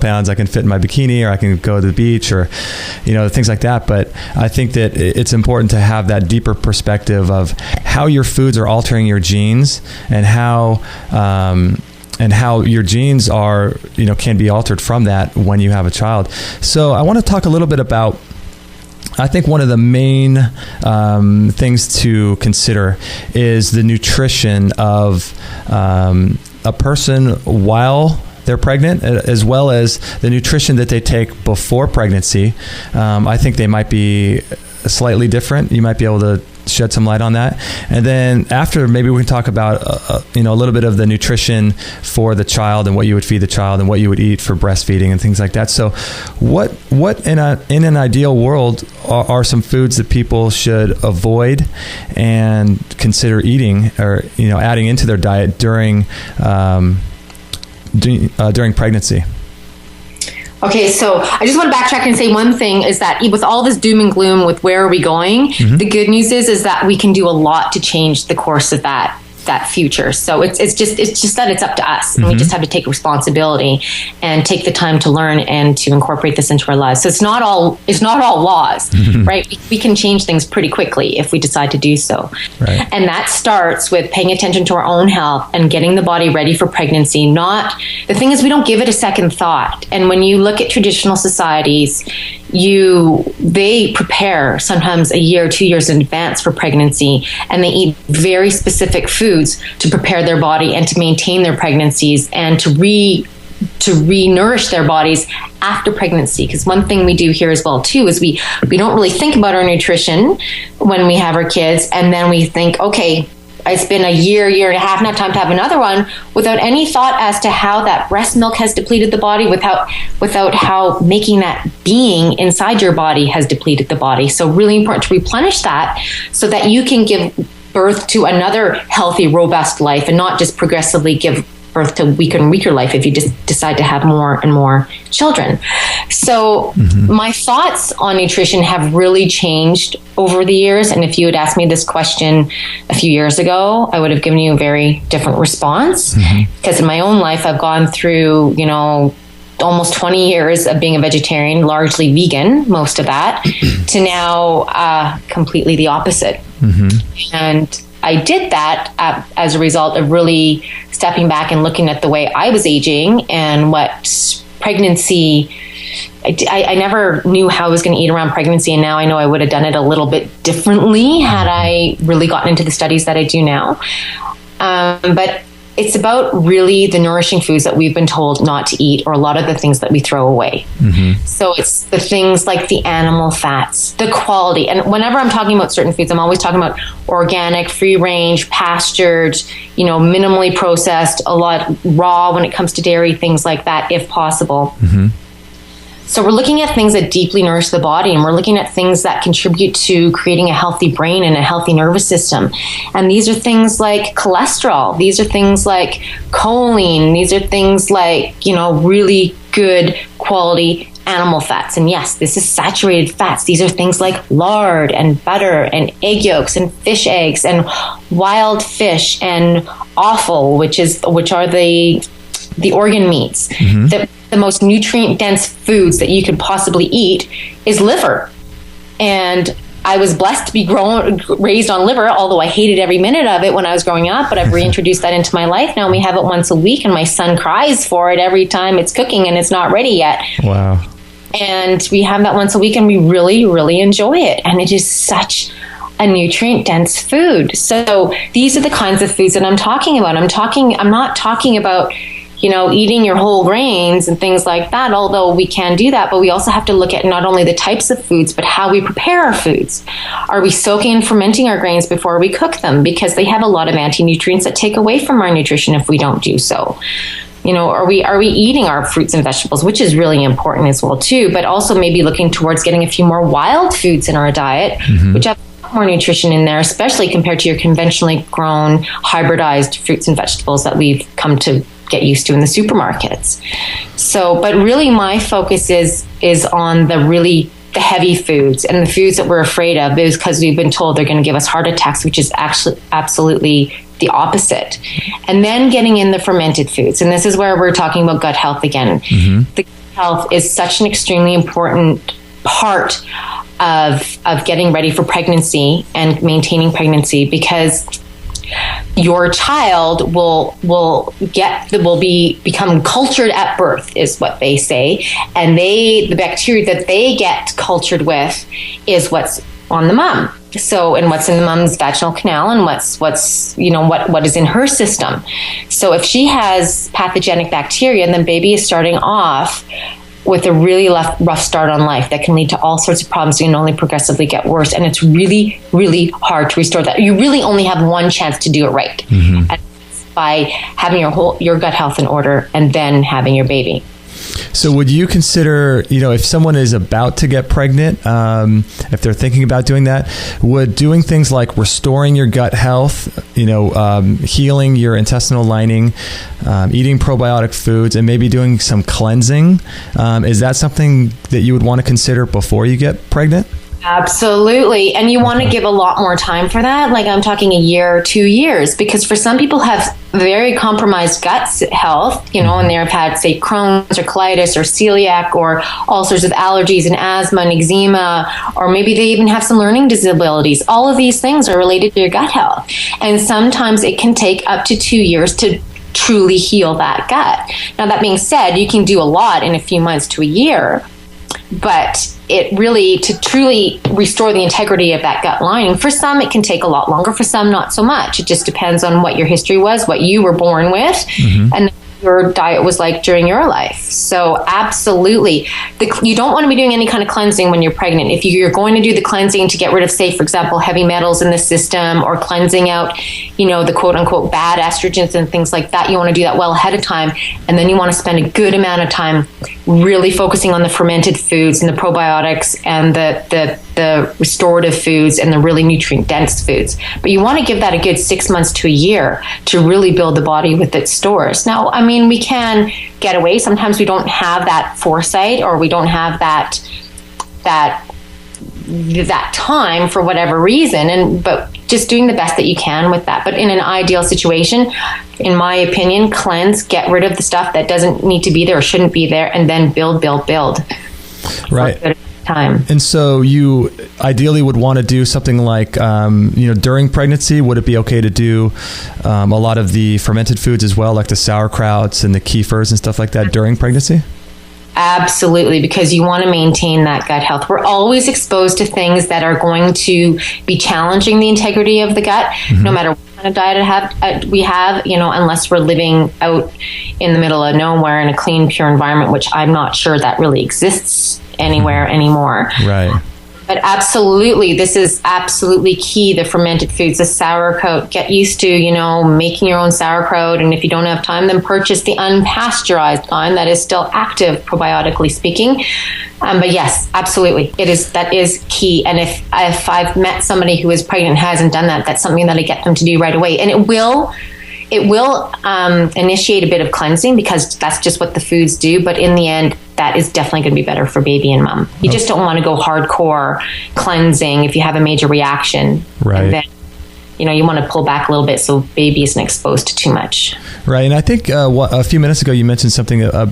pounds I can fit in my bikini, or I can go to the beach, or, things like that. But I think that it's important to have that deeper perspective of how your foods are altering your genes, and how your genes are, can be altered from that when you have a child. So I want to talk a little bit about, I think one of the main things to consider is the nutrition of a person while they're pregnant, as well as the nutrition that they take before pregnancy. I think they might be slightly different. You might be able to shed some light on that. And then after, maybe we can talk about a little bit of the nutrition for the child, and what you would feed the child, and what you would eat for breastfeeding and things like that. So what in an ideal world are some foods that people should avoid and consider eating, or adding into their diet during pregnancy? Okay, so I just want to backtrack and say one thing is that with all this doom and gloom with where are we going, the good news is that we can do a lot to change the course of that future. So it's just that it's up to us, and we just have to take responsibility and take the time to learn and to incorporate this into our lives. So it's not all laws, right? We can change things pretty quickly if we decide to do so. Right. And that starts with paying attention to our own health and getting the body ready for pregnancy. The thing is, we don't give it a second thought. And when you look at traditional societies, they prepare sometimes a year, 2 years in advance for pregnancy, and they eat very specific foods to prepare their body and to maintain their pregnancies and to re-nourish their bodies after pregnancy. Because one thing we do here as well too is we don't really think about our nutrition when we have our kids, and then we think, okay, it's been a year and a half, now time to have another one, without any thought as to how that breast milk has depleted the body, without how making that being inside your body has depleted the body. So really important to replenish that so that you can give birth to another healthy, robust life, and not just progressively give birth to weaker and weaker life if you just decide to have more and more children. So my thoughts on nutrition have really changed over the years. And if you had asked me this question a few years ago, I would have given you a very different response. Because in my own life, I've gone through, almost 20 years of being a vegetarian, largely vegan, most of that, to now completely the opposite. And I did that as a result of really stepping back and looking at the way I was aging and what pregnancy, I never knew how I was going to eat around pregnancy. And now I know I would have done it a little bit differently had I really gotten into the studies that I do now. But it's about really the nourishing foods that we've been told not to eat, or a lot of the things that we throw away. So it's the things like the animal fats, the quality. And whenever I'm talking about certain foods, I'm always talking about organic, free range, pastured, minimally processed, a lot raw when it comes to dairy, things like that, if possible. So we're looking at things that deeply nourish the body, and we're looking at things that contribute to creating a healthy brain and a healthy nervous system. And these are things like cholesterol. These are things like choline. These are things like, really good quality animal fats. And yes, this is saturated fats. These are things like lard and butter and egg yolks and fish eggs and wild fish and offal, which are the organ meats. The most nutrient-dense foods that you could possibly eat is liver. And I was blessed to be raised on liver, although I hated every minute of it when I was growing up, but I've reintroduced that into my life. Now we have it once a week, and my son cries for it every time it's cooking and it's not ready yet. Wow. And we have that once a week, and we really, really enjoy it. And it is such a nutrient-dense food. So these are the kinds of foods that I'm talking about. I'm not talking about eating your whole grains and things like that, although we can do that, but we also have to look at not only the types of foods, but how we prepare our foods. Are we soaking and fermenting our grains before we cook them? Because they have a lot of anti-nutrients that take away from our nutrition if we don't do so. Are we eating our fruits and vegetables, which is really important as well too, but also maybe looking towards getting a few more wild foods in our diet, which have more nutrition in there, especially compared to your conventionally grown, hybridized fruits and vegetables that we've come to get used to in the supermarkets. So, but really my focus is on the heavy foods and the foods that we're afraid of, because we've been told they're going to give us heart attacks, which is actually absolutely the opposite. And then getting in the fermented foods. And this is where we're talking about gut health again. The health is such an extremely important part of getting ready for pregnancy and maintaining pregnancy, because your child will become cultured at birth, is what they say, and the bacteria that they get cultured with is what's on the mom. So, and what's in the mom's vaginal canal, and what is in her system. So if she has pathogenic bacteria, then baby is starting off with a really rough start on life that can lead to all sorts of problems and only progressively get worse. And it's really, really hard to restore that. You really only have one chance to do it right. Mm-hmm. And by having your gut health in order and then having your baby. So would you consider, if someone is about to get pregnant, if they're thinking about doing that, would doing things like restoring your gut health, healing your intestinal lining, eating probiotic foods, and maybe doing some cleansing, is that something that you would want to consider before you get pregnant? Absolutely. And you want to give a lot more time for that. Like I'm talking a year, 2 years, because for some people have very compromised gut health, and they've had, say, Crohn's or colitis or celiac or all sorts of allergies and asthma and eczema, or maybe they even have some learning disabilities. All of these things are related to your gut health. And sometimes it can take up to 2 years to truly heal that gut. Now, that being said, you can do a lot in a few months to a year, but to truly restore the integrity of that gut lining, for some it can take a lot longer, for some not so much. It just depends on what your history was, what you were born with, mm-hmm. and your diet was like during your life. So absolutely, you don't want to be doing any kind of cleansing when you're pregnant. If you're going to do the cleansing to get rid of, say, for example, heavy metals in the system, or cleansing out, the quote unquote bad estrogens and things like that, you want to do that well ahead of time. And then you want to spend a good amount of time really focusing on the fermented foods and the probiotics and the restorative foods and the really nutrient dense foods. But you want to give that a good 6 months to a year to really build the body with its stores. Now, we can get away. Sometimes we don't have that foresight, or we don't have that time for whatever reason, but just doing the best that you can with that. But in an ideal situation, in my opinion, cleanse, get rid of the stuff that doesn't need to be there or shouldn't be there, and then build. Right. Time. And so you ideally would want to do something like, during pregnancy, would it be okay to do a lot of the fermented foods as well, like the sauerkrauts and the kefirs and stuff like that during pregnancy? Absolutely, because you want to maintain that gut health. We're always exposed to things that are going to be challenging the integrity of the gut, mm-hmm. no matter what kind of diet we have, unless we're living out in the middle of nowhere in a clean, pure environment, which I'm not sure that really exists anywhere anymore. Right. But absolutely, this is absolutely key. The fermented foods, the sauerkraut, get used to, making your own sauerkraut. And if you don't have time, then purchase the unpasteurized kind that is still active, probiotically speaking. But yes, absolutely, that is key. And if I've met somebody who is pregnant and hasn't done that, that's something that I get them to do right away. And it will initiate a bit of cleansing, because that's just what the foods do. But in the end, that is definitely going to be better for baby and mom. You just don't want to go hardcore cleansing if you have a major reaction. Right. And then, you want to pull back a little bit so baby isn't exposed to too much. Right. And I think a few minutes ago you mentioned something about